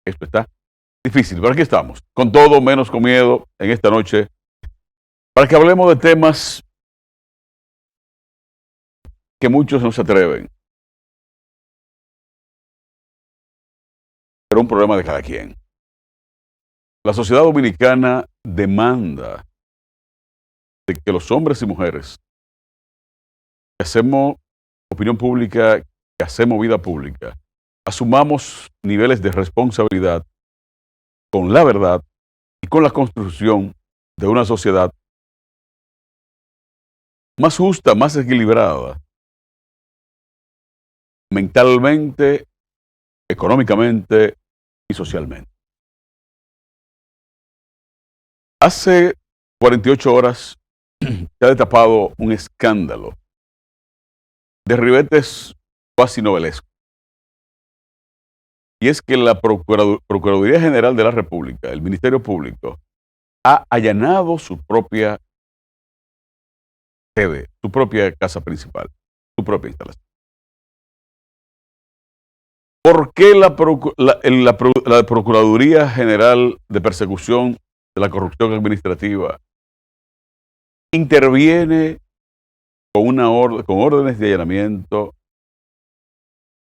esto está difícil, pero aquí estamos, con todo menos con miedo en esta noche, para que hablemos de temas que muchos no se atreven, pero un problema de cada quien. La sociedad dominicana demanda de que los hombres y mujeres que hacemos opinión pública, que hacemos vida pública, asumamos niveles de responsabilidad con la verdad y con la construcción de una sociedad más justa, más equilibrada, mentalmente, económicamente y socialmente. Hace 48 horas se ha destapado un escándalo de ribetes cuasi novelesco. Y es que la Procuraduría General de la República, el Ministerio Público, ha allanado su propia sede, su propia casa principal, su propia instalación. ¿Por qué la Procuraduría General de Persecución de la Corrupción Administrativa interviene con órdenes de allanamiento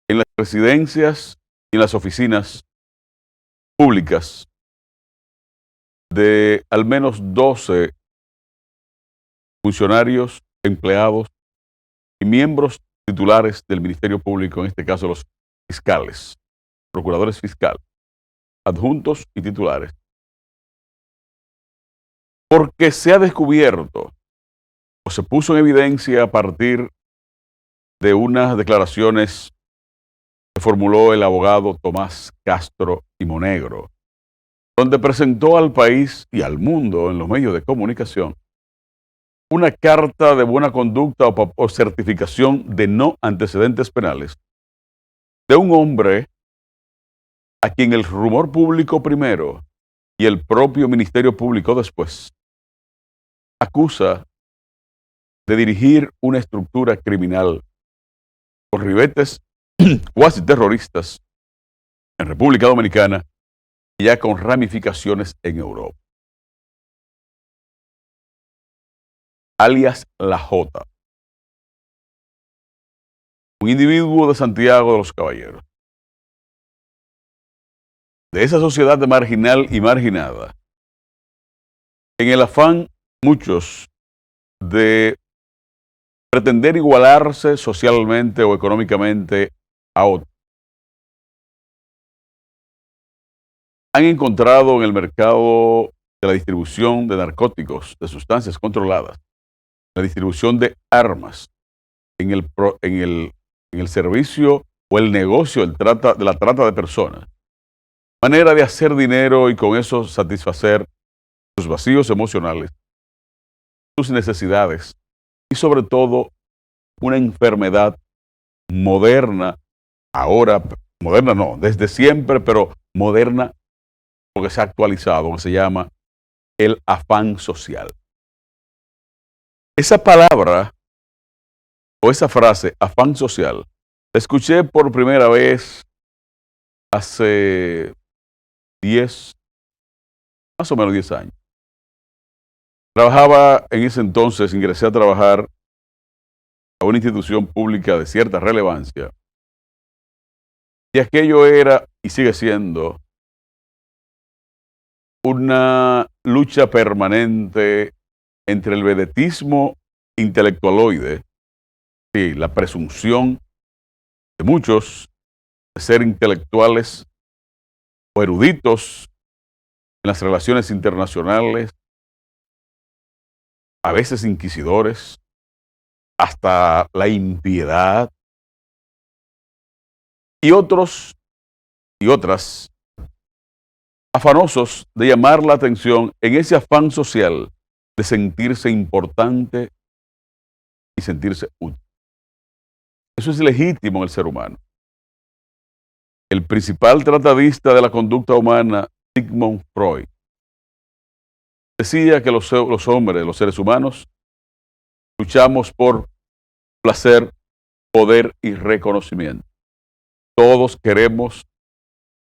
en las residencias y en las oficinas públicas de al menos 12 funcionarios, empleados y miembros titulares del Ministerio Público, en este caso los fiscales, procuradores fiscales, adjuntos y titulares? Porque se ha descubierto o se puso en evidencia a partir de unas declaraciones que formuló el abogado Tomás Castro y Monegro, donde presentó al país y al mundo en los medios de comunicación una carta de buena conducta o certificación de no antecedentes penales de un hombre a quien el rumor público primero y el propio Ministerio Público después acusa de dirigir una estructura criminal con ribetes cuasi terroristas en República Dominicana y ya con ramificaciones en Europa. Alias La Jota, un individuo de Santiago de los Caballeros, de esa sociedad de marginal y marginada, en el afán muchos de pretender igualarse socialmente o económicamente a otros, han encontrado en el mercado de la distribución de narcóticos, de sustancias controladas, la distribución de armas, en el servicio o el negocio de la trata de personas, manera de hacer dinero y con eso satisfacer sus vacíos emocionales, sus necesidades y sobre todo una enfermedad moderna, ahora, moderna no, desde siempre, pero moderna porque se ha actualizado, que se llama el afán social. Esa palabra o esa frase, afán social, la escuché por primera vez hace más o menos 10 años. Trabajaba en ese entonces, ingresé a trabajar a una institución pública de cierta relevancia. Y aquello era, y sigue siendo, una lucha permanente entre el vedetismo intelectualoide y la presunción de muchos de ser intelectuales o eruditos en las relaciones internacionales, a veces inquisidores, hasta la impiedad, y otros y otras afanosos de llamar la atención en ese afán social de sentirse importante y sentirse útil. Eso es legítimo en el ser humano. El principal tratadista de la conducta humana, Sigmund Freud, decía que los hombres, los seres humanos, luchamos por placer, poder y reconocimiento. Todos queremos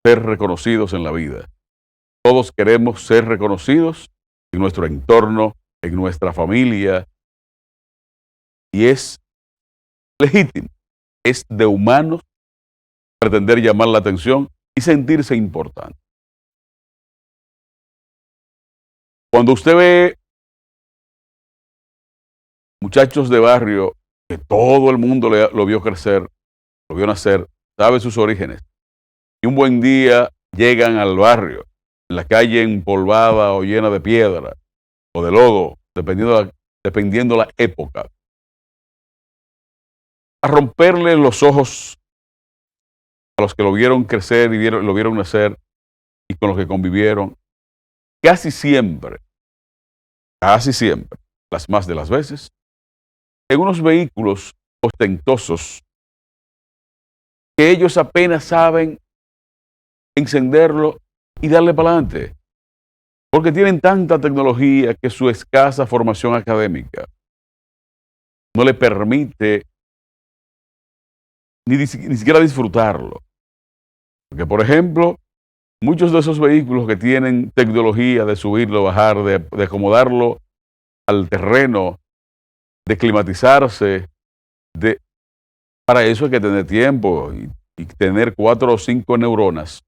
ser reconocidos en la vida. Todos queremos ser reconocidos en nuestro entorno, en nuestra familia, y es legítimo, es de humanos pretender llamar la atención y sentirse importante. Cuando usted ve muchachos de barrio que todo el mundo lo vio crecer, lo vio nacer, sabe sus orígenes, y un buen día llegan al barrio, en la calle empolvada o llena de piedra o de lodo, dependiendo la época, a romperle los ojos a los que lo vieron crecer y lo vieron nacer y con los que convivieron, casi siempre, las más de las veces, en unos vehículos ostentosos que ellos apenas saben encenderlo y darle para adelante, porque tienen tanta tecnología que su escasa formación académica no le permite ni siquiera disfrutarlo. Porque, por ejemplo, muchos de esos vehículos que tienen tecnología de subirlo, bajar, de acomodarlo al terreno, de climatizarse, para eso hay que tener tiempo y tener 4 o 5 neuronas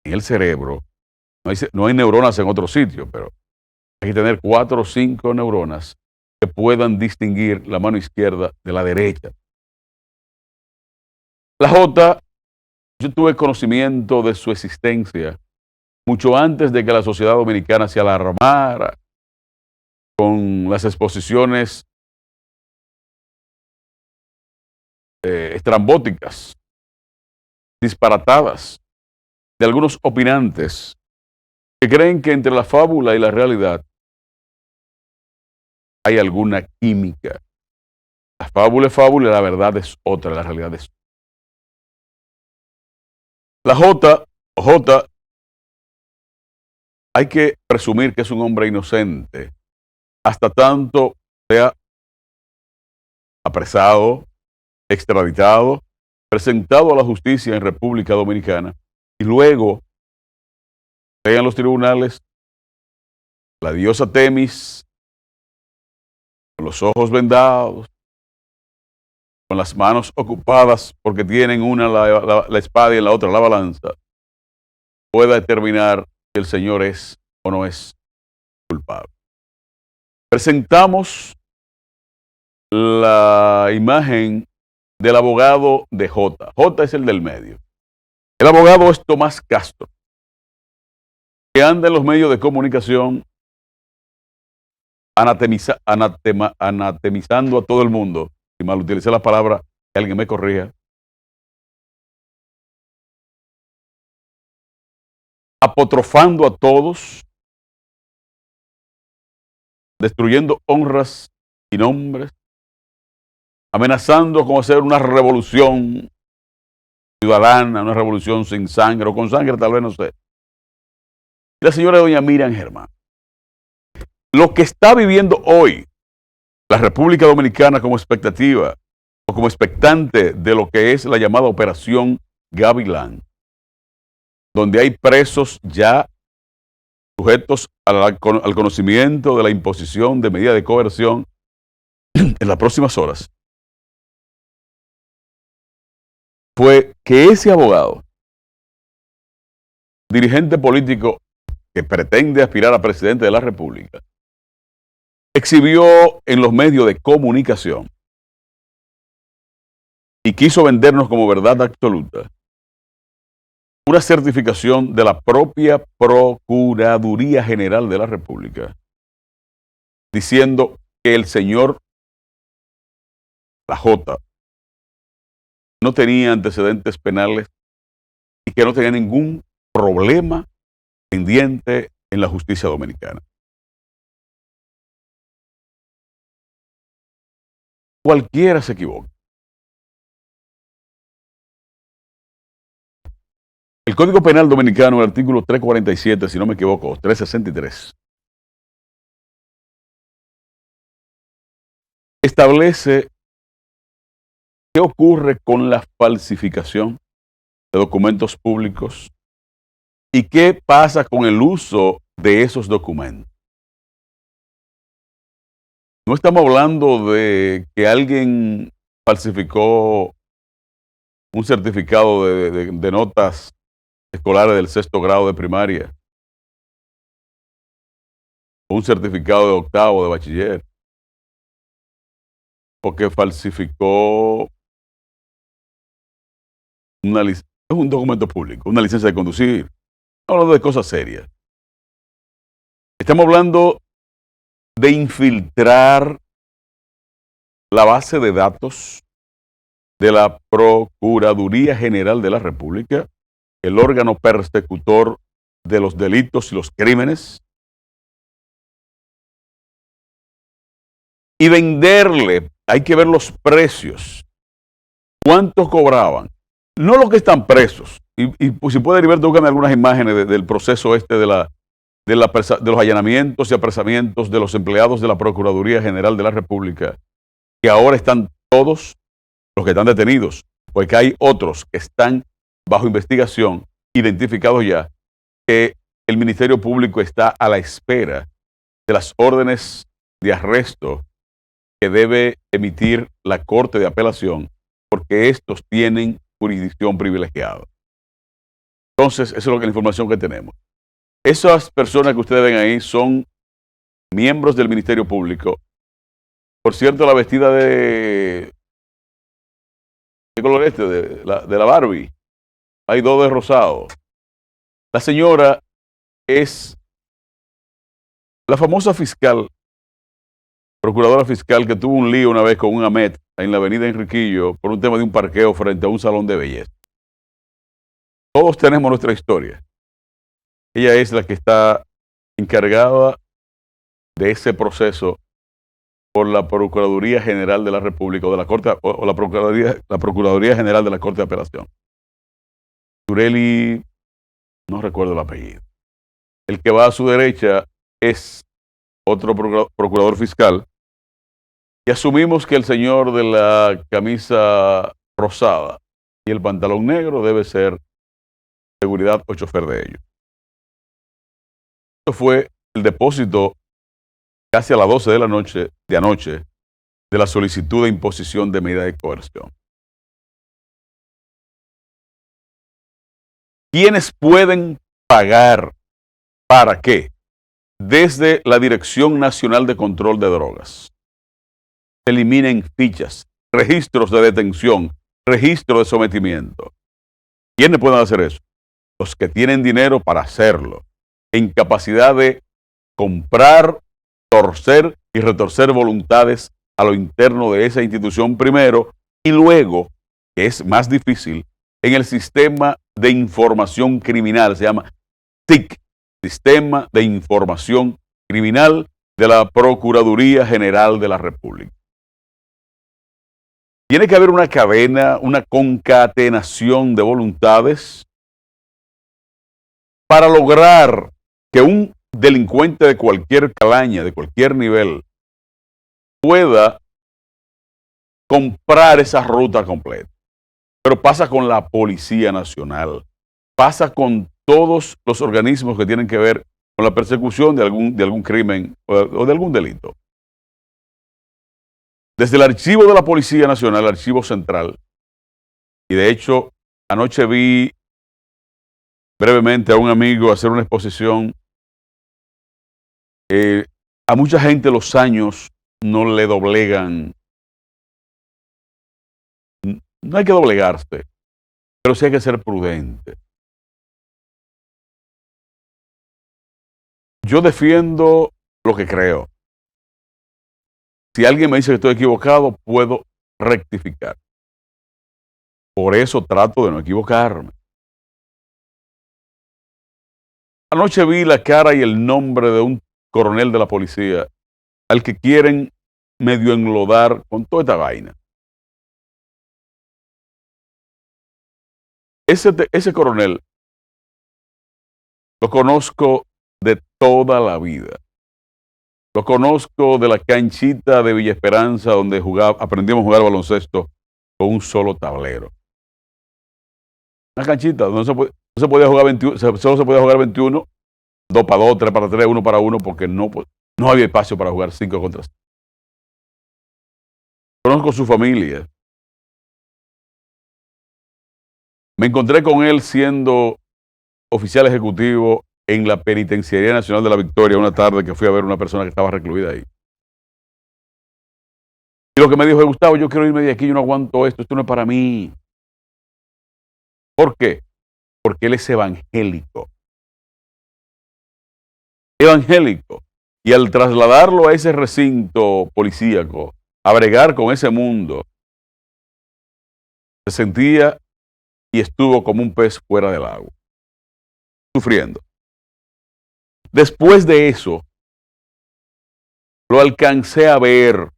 en el cerebro. No hay neuronas en otro sitio, pero hay que tener 4 o 5 neuronas que puedan distinguir la mano izquierda de la derecha. La Jota, yo tuve conocimiento de su existencia mucho antes de que la sociedad dominicana se alarmara con las exposiciones estrambóticas, disparatadas, de algunos opinantes que creen que entre la fábula y la realidad hay alguna química. La fábula es fábula y la verdad es otra, la realidad es otra. La Jota, hay que presumir que es un hombre inocente, hasta tanto sea apresado, extraditado, presentado a la justicia en República Dominicana y luego vean los tribunales la diosa Temis con los ojos vendados, con las manos ocupadas porque tienen una la espada y en la otra la balanza, pueda determinar si el señor es o no es culpable. Presentamos la imagen del abogado de Jota. Jota es el del medio. El abogado es Tomás Castro, que anda en los medios de comunicación anatemizando a todo el mundo. Si mal utilicé la palabra, que alguien me corrija. Apotrofando a todos, destruyendo honras y nombres, amenazando con hacer una revolución ciudadana, una revolución sin sangre, o con sangre tal vez, no sé. La señora doña Miriam Germán. Lo que está viviendo hoy la República Dominicana como expectativa o como expectante de lo que es la llamada Operación Gavilán, donde hay presos ya sujetos al conocimiento de la imposición de medidas de coerción en las próximas horas, fue que ese abogado, dirigente político que pretende aspirar a presidente de la República, exhibió en los medios de comunicación y quiso vendernos como verdad absoluta una certificación de la propia Procuraduría General de la República, diciendo que el señor La Jota no tenía antecedentes penales y que no tenía ningún problema pendiente en la justicia dominicana. Cualquiera se equivoca. El Código Penal Dominicano, el artículo 347, si no me equivoco, 363, establece qué ocurre con la falsificación de documentos públicos ¿Y qué pasa con el uso de esos documentos? No estamos hablando de que alguien falsificó un certificado de notas escolares del sexto grado de primaria, o un certificado de octavo de bachiller, o que falsificó es un documento público, una licencia de conducir. Estamos hablando de cosas serias. Estamos hablando de infiltrar la base de datos de la Procuraduría General de la República, el órgano persecutor de los delitos y los crímenes, y venderle. Hay que ver los precios. ¿Cuánto cobraban? No los que están presos. Y pues, si puede, Heriberto, búscame algunas imágenes del proceso este de los allanamientos y apresamientos de los empleados de la Procuraduría General de la República, que ahora están todos los que están detenidos, porque hay otros que están bajo investigación, identificados ya, que el Ministerio Público está a la espera de las órdenes de arresto que debe emitir la Corte de Apelación, porque estos tienen jurisdicción privilegiada. Entonces, eso es la información que tenemos. Esas personas que ustedes ven ahí son miembros del Ministerio Público. Por cierto, la vestida ¿qué color es este? De la Barbie. Hay dos de rosado. La señora es la famosa fiscal, procuradora fiscal, que tuvo un lío una vez con un AMET en la avenida Enriquillo por un tema de un parqueo frente a un salón de belleza. Todos tenemos nuestra historia. Ella es la que está encargada de ese proceso por la Procuraduría General de la República, o de la Corte, o la Procuraduría General de la Corte de Apelación. Tureli, no recuerdo el apellido. El que va a su derecha es otro procurador fiscal, y asumimos que el señor de la camisa rosada y el pantalón negro debe ser seguridad o chofer de ellos. Esto fue el depósito casi a las 12 de la noche de anoche de la solicitud de imposición de medida de coerción. ¿Quiénes pueden pagar para qué? Desde la Dirección Nacional de Control de Drogas. Eliminen fichas, registros de detención, registro de sometimiento. ¿Quiénes pueden hacer eso? Los que tienen dinero para hacerlo, en capacidad de comprar, torcer y retorcer voluntades a lo interno de esa institución primero, y luego, que es más difícil, en el sistema de información criminal, se llama SIC, Sistema de Información Criminal de la Procuraduría General de la República. Tiene que haber una cadena, una concatenación de voluntades para lograr que un delincuente de cualquier calaña, de cualquier nivel, pueda comprar esa ruta completa. Pero pasa con la Policía Nacional, pasa con todos los organismos que tienen que ver con la persecución de algún crimen o de algún delito. Desde el archivo de la Policía Nacional, el archivo central, y de hecho anoche vi brevemente a un amigo hacer una exposición. A mucha gente los años no le doblegan. No hay que doblegarse, pero sí hay que ser prudente. Yo defiendo lo que creo. Si alguien me dice que estoy equivocado, puedo rectificar. Por eso trato de no equivocarme. Anoche vi la cara y el nombre de un coronel de la policía al que quieren medio enlodar con toda esta vaina. Ese coronel lo conozco de toda la vida. Lo conozco de la canchita de Villa Esperanza, donde aprendimos a jugar baloncesto con un solo tablero. Una canchita donde No se podía jugar 21, solo se podía jugar 21, 2 para 2, 3 para 3, 1 para 1, porque no había espacio para jugar 5 contra 5. Conozco su familia. Me encontré con él siendo oficial ejecutivo en la Penitenciaría Nacional de la Victoria una tarde que fui a ver a una persona que estaba recluida ahí. Y lo que me dijo es: Gustavo, yo quiero irme de aquí, yo no aguanto esto no es para mí. ¿Por qué? Porque él es evangélico. Evangélico. Y al trasladarlo a ese recinto policíaco, a bregar con ese mundo, se sentía y estuvo como un pez fuera del agua, sufriendo. Después de eso, lo alcancé a ver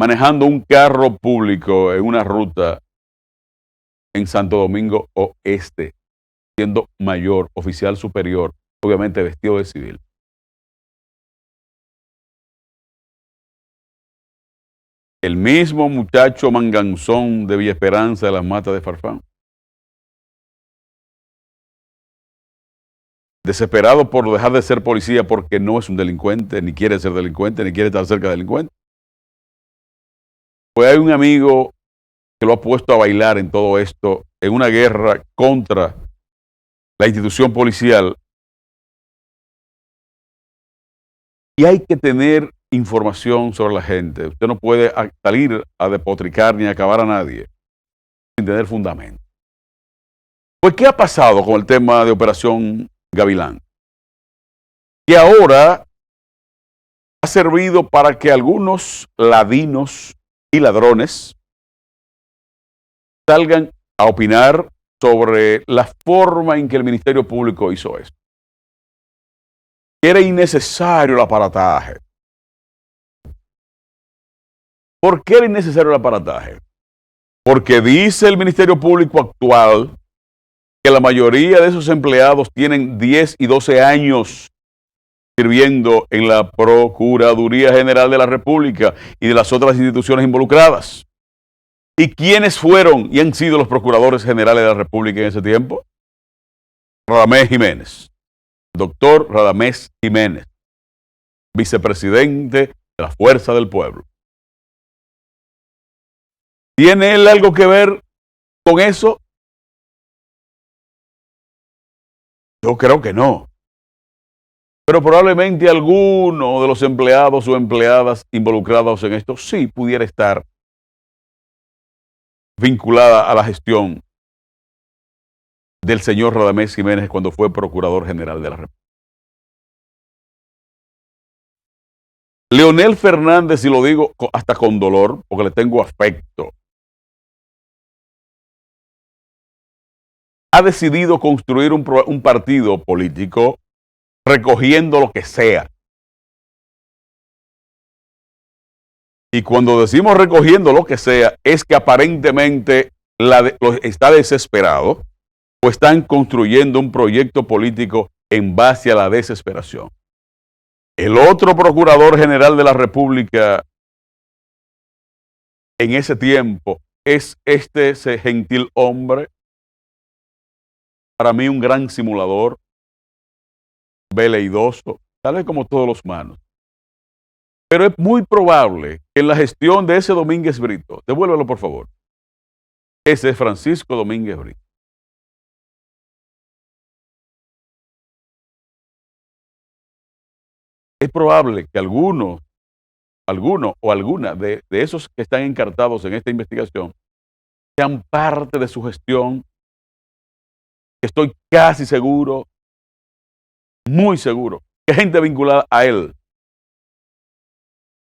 manejando un carro público en una ruta en Santo Domingo Oeste, siendo mayor, oficial superior, obviamente vestido de civil. El mismo muchacho manganzón de Villa Esperanza de las Matas de Farfán. Desesperado por dejar de ser policía porque no es un delincuente, ni quiere ser delincuente, ni quiere estar cerca de delincuente. Pues hay un amigo que lo ha puesto a bailar en todo esto, en una guerra contra la institución policial. Y hay que tener información sobre la gente. Usted no puede salir a despotricar ni a acabar a nadie sin tener fundamento. Pues, ¿qué ha pasado con el tema de Operación Gavilán? Que ahora ha servido para que algunos ladinos y ladrones salgan a opinar sobre la forma en que el Ministerio Público hizo esto. Era innecesario el aparataje. ¿Por qué era innecesario el aparataje? Porque dice el Ministerio Público actual que la mayoría de esos empleados tienen 10 y 12 años sirviendo en la Procuraduría General de la República y de las otras instituciones involucradas. ¿Y quiénes fueron y han sido los procuradores generales de la República en ese tiempo? Radamés Jiménez, doctor Radamés Jiménez, vicepresidente de la Fuerza del Pueblo. ¿Tiene él algo que ver con eso? Yo creo que no. Pero probablemente alguno de los empleados o empleadas involucrados en esto sí pudiera estar vinculada a la gestión del señor Radamés Jiménez cuando fue Procurador General de la República. Leonel Fernández, y lo digo hasta con dolor, porque le tengo afecto, ha decidido construir un partido político recogiendo lo que sea. Y cuando decimos recogiendo lo que sea, es que aparentemente está desesperado o están construyendo un proyecto político en base a la desesperación. El otro Procurador General de la República en ese tiempo es ese gentil hombre, para mí un gran simulador, veleidoso, tal vez como todos los humanos. Pero es muy probable que en la gestión de ese Domínguez Brito, devuélvelo por favor, ese es Francisco Domínguez Brito. Es probable que alguno o alguna de esos que están encartados en esta investigación sean parte de su gestión. Estoy casi seguro, muy seguro, que gente vinculada a él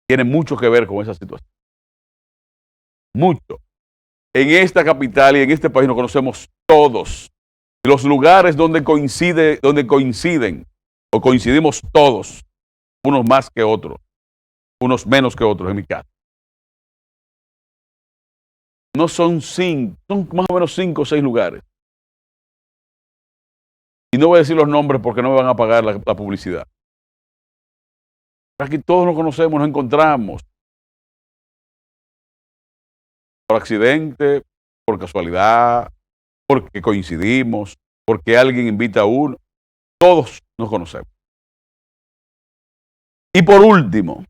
tiene mucho que ver con esa situación. Mucho. En esta capital y en este país nos conocemos todos. Los lugares donde coinciden o coincidimos todos, unos más que otros, unos menos que otros en mi caso. No son 5, son más o menos 5 o 6 lugares. Y no voy a decir los nombres porque no me van a pagar la publicidad. Aquí todos nos conocemos, nos encontramos. Por accidente, por casualidad, porque coincidimos, porque alguien invita a uno. Todos nos conocemos. Y por último,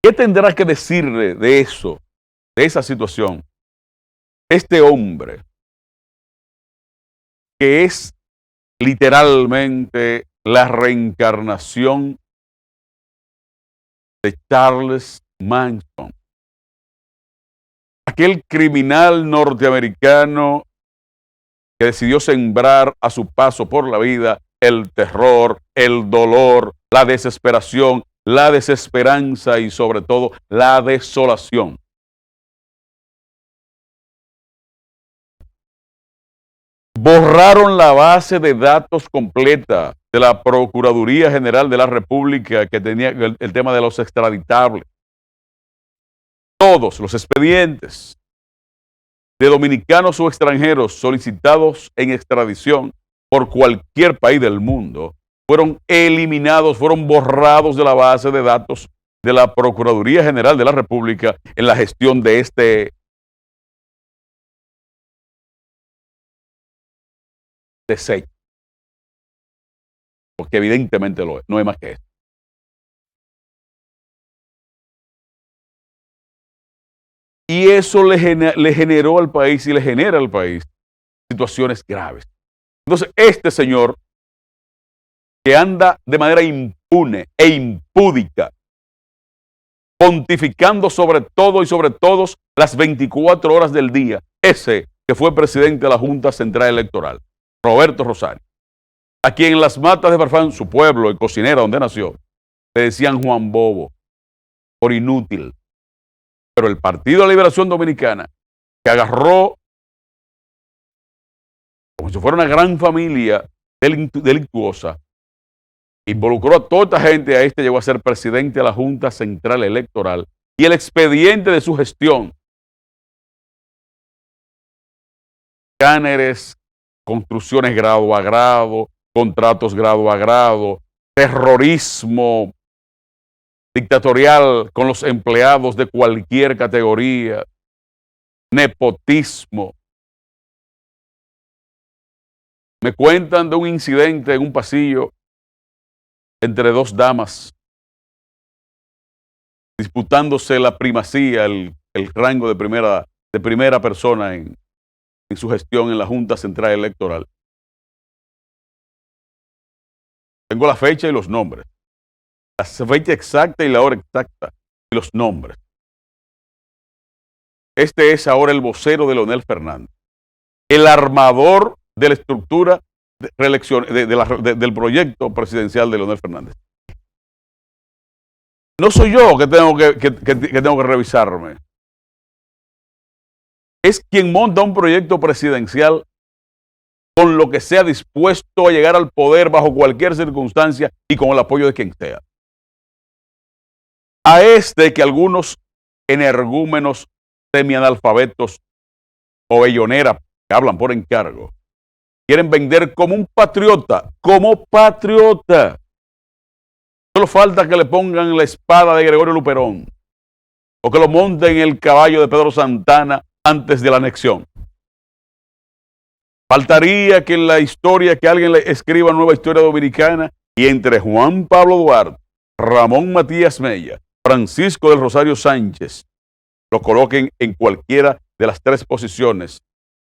¿qué tendrá que decirle de eso, de esa situación, este hombre que es literalmente la reencarnación de Charles Manson, aquel criminal norteamericano que decidió sembrar a su paso por la vida el terror, el dolor, la desesperación, la desesperanza y sobre todo la desolación? Borraron la base de datos completa de la Procuraduría General de la República que tenía el tema de los extraditables. Todos los expedientes de dominicanos o extranjeros solicitados en extradición por cualquier país del mundo fueron eliminados, fueron borrados de la base de datos de la Procuraduría General de la República en la gestión de este desecho. Porque evidentemente lo es, no es más que eso. Y eso le generó al país y le genera al país situaciones graves. Entonces, este señor que anda de manera impune e impúdica, pontificando sobre todo y sobre todos las 24 horas del día, ese que fue presidente de la Junta Central Electoral, Roberto Rosario, a quien en las matas de Farfán, su pueblo, en Cocinera, donde nació, le decían Juan Bobo, por inútil. Pero el Partido de la Liberación Dominicana, que agarró como si fuera una gran familia delictuosa, involucró a toda esta gente, a este llegó a ser presidente de la Junta Central Electoral, y el expediente de su gestión, escáneres, construcciones grado a grado, contratos grado a grado, terrorismo dictatorial con los empleados de cualquier categoría, nepotismo. Me cuentan de un incidente en un pasillo entre dos damas disputándose la primacía, el rango de primera persona en su gestión en la Junta Central Electoral. Tengo la fecha y los nombres. La fecha exacta y la hora exacta y los nombres. Este es ahora el vocero de Leonel Fernández, el armador de la estructura de reelección, del proyecto presidencial de Leonel Fernández. No soy yo que tengo que revisarme. Es quien monta un proyecto presidencial con lo que sea dispuesto a llegar al poder bajo cualquier circunstancia y con el apoyo de quien sea. A este que algunos energúmenos semianalfabetos o belloneras que hablan por encargo quieren vender como un patriota, como patriota. Solo falta que le pongan la espada de Gregorio Luperón o que lo monten en el caballo de Pedro Santana antes de la anexión. Faltaría que en la historia, que alguien le escriba nueva historia dominicana y entre Juan Pablo Duarte, Ramón Matías Mella, Francisco del Rosario Sánchez, lo coloquen en cualquiera de las tres posiciones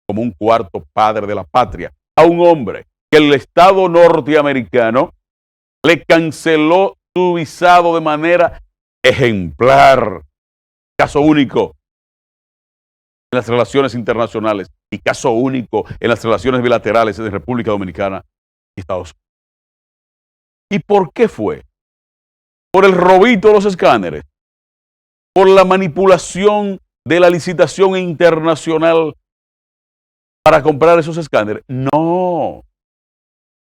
como un cuarto padre de la patria, a un hombre que el Estado norteamericano le canceló su visado de manera ejemplar, caso único en las relaciones internacionales y caso único en las relaciones bilaterales de República Dominicana y Estados Unidos. ¿Y por qué fue? Por el robito de los escáneres, por la manipulación de la licitación internacional para comprar esos escáneres. No,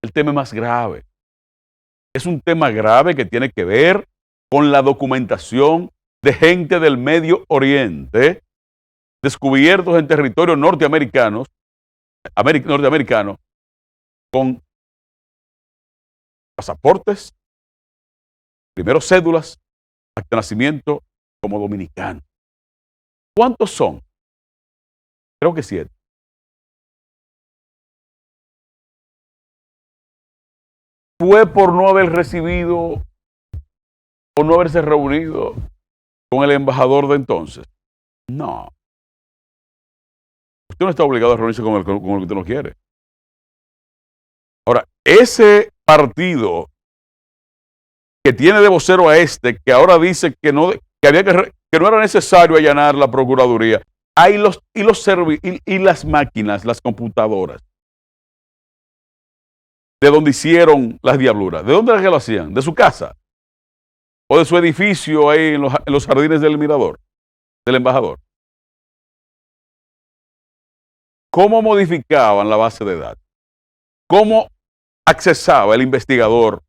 el tema es más grave. Es un tema grave que tiene que ver con la documentación de gente del Medio Oriente descubiertos en territorios norteamericanos con pasaportes, primero cédulas, acta de nacimiento como dominicano. ¿Cuántos son? creo que 7. Fue por no haber recibido o no haberse reunido con el embajador de entonces. No. Usted no está obligado a reunirse con el que usted no quiere. Ahora, ese partido que tiene de vocero a este, que ahora dice que no, que no era necesario allanar la Procuraduría, hay las máquinas, las computadoras, de donde hicieron las diabluras. ¿De dónde era que lo hacían? ¿De su casa? ¿O de su edificio ahí en los jardines del Mirador, del embajador? ¿Cómo modificaban la base de datos? ¿Cómo accesaba el investigador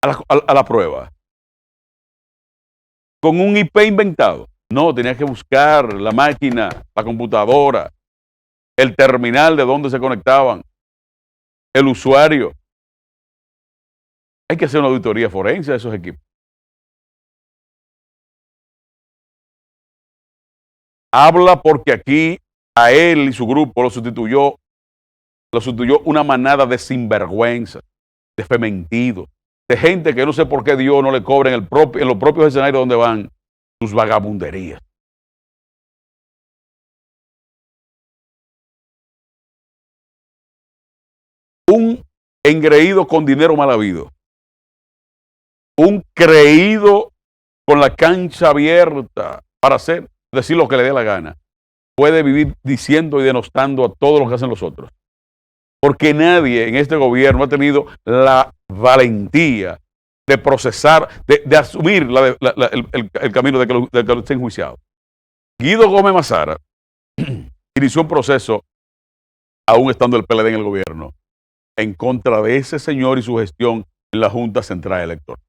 a la prueba? ¿Con un IP inventado? No, tenía que buscar la máquina, la computadora, el terminal de donde se conectaban, el usuario. Hay que hacer una auditoría forense a esos equipos. Habla porque aquí a él y su grupo lo sustituyó una manada de sinvergüenzas, de fementidos, de gente que no sé por qué Dios no le cobra en los propios escenarios donde van sus vagabunderías. Un engreído con dinero mal habido, un creído con la cancha abierta para decir lo que le dé la gana, puede vivir diciendo y denostando a todos los que hacen los otros. Porque nadie en este gobierno ha tenido la valentía de procesar, de asumir el camino de que lo esté enjuiciado. Guido Gómez Mazara inició un proceso, aún estando el PLD en el gobierno, en contra de ese señor y su gestión en la Junta Central Electoral.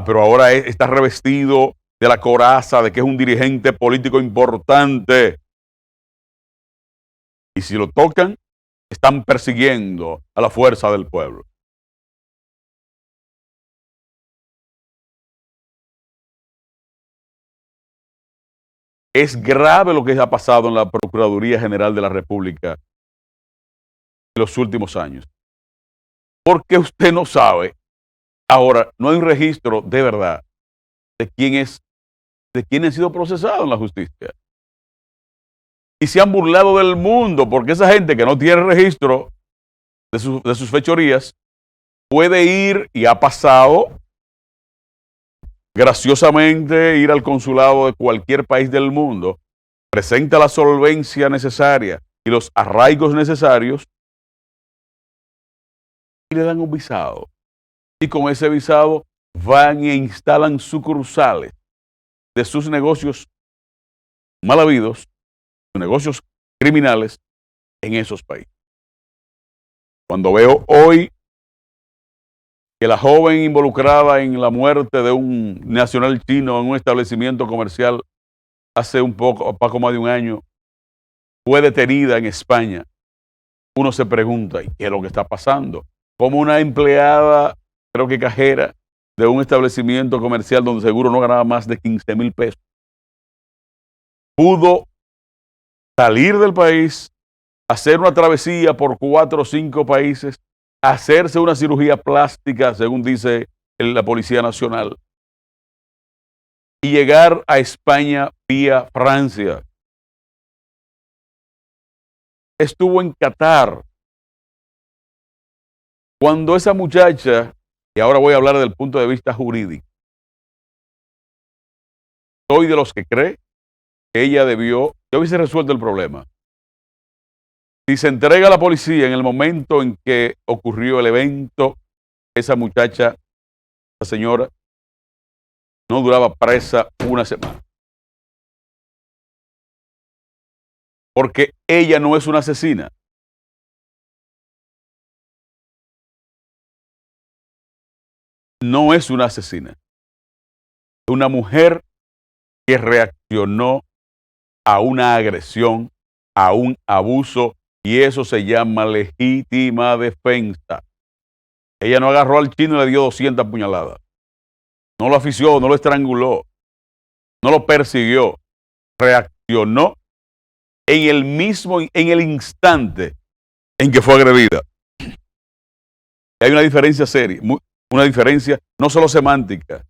Pero ahora está revestido de la coraza de que es un dirigente político importante. Y si lo tocan, están persiguiendo a la fuerza del pueblo. Es grave lo que ha pasado en la Procuraduría General de la República en los últimos años. Porque usted no sabe, ahora no hay un registro de verdad de quién ha sido procesado en la justicia. Y se han burlado del mundo porque esa gente que no tiene registro de sus fechorías puede ir, y ha pasado graciosamente, ir al consulado de cualquier país del mundo, presenta la solvencia necesaria y los arraigos necesarios y le dan un visado. Y con ese visado van e instalan sucursales de sus negocios mal habidos, sus negocios criminales en esos países. Cuando veo hoy que la joven involucrada en la muerte de un nacional chino en un establecimiento comercial hace poco más de un año, fue detenida en España, uno se pregunta, ¿y qué es lo que está pasando? Como una empleada, creo que cajera, de un establecimiento comercial donde seguro no ganaba más de 15,000 pesos, pudo salir del país, hacer una travesía por 4 o 5 países, hacerse una cirugía plástica, según dice la Policía Nacional, y llegar a España vía Francia. Estuvo en Qatar. Cuando esa muchacha, y ahora voy a hablar del punto de vista jurídico, soy de los que cree que ella que hubiese resuelto el problema. Si se entrega a la policía en el momento en que ocurrió el evento, esa muchacha, esa señora, no duraba presa una semana. Porque ella no es una asesina. No es una asesina. Es una mujer que reaccionó a una agresión, a un abuso, y eso se llama legítima defensa. Ella no agarró al chino y le dio 200 puñaladas. No lo asfixió, no lo estranguló, no lo persiguió. reaccionó en el instante en que fue agredida. Hay una diferencia seria, una diferencia no solo semántica,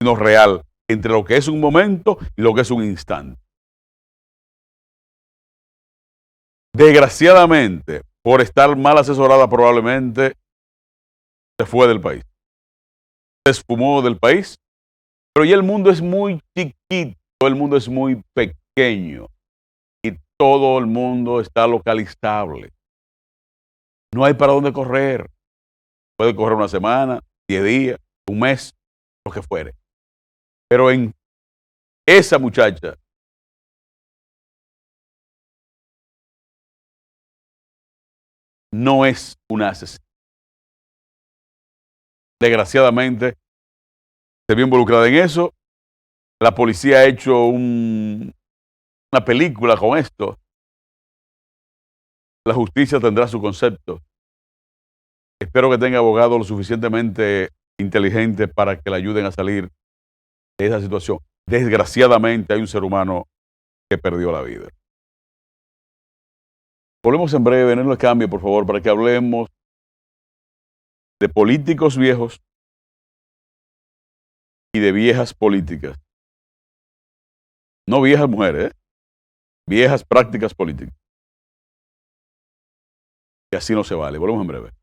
sino real, entre lo que es un momento y lo que es un instante. Desgraciadamente, por estar mal asesorada, probablemente se fue del país. Se esfumó del país, pero ya el mundo es muy chiquito, el mundo es muy pequeño y todo el mundo está localizable. No hay para dónde correr. Puede correr una semana, 10 días, un mes, lo que fuere. Pero en esa muchacha no es una asesina. Desgraciadamente, se vio involucrada en eso. La policía ha hecho una película con esto. La justicia tendrá su concepto. Espero que tenga abogados lo suficientemente inteligentes para que le ayuden a salir de esa situación. Desgraciadamente, hay un ser humano que perdió la vida. Volvemos en breve, no le cambie, por favor, para que hablemos de políticos viejos y de viejas políticas. No viejas mujeres, viejas prácticas políticas. Y así no se vale. Volvemos en breve.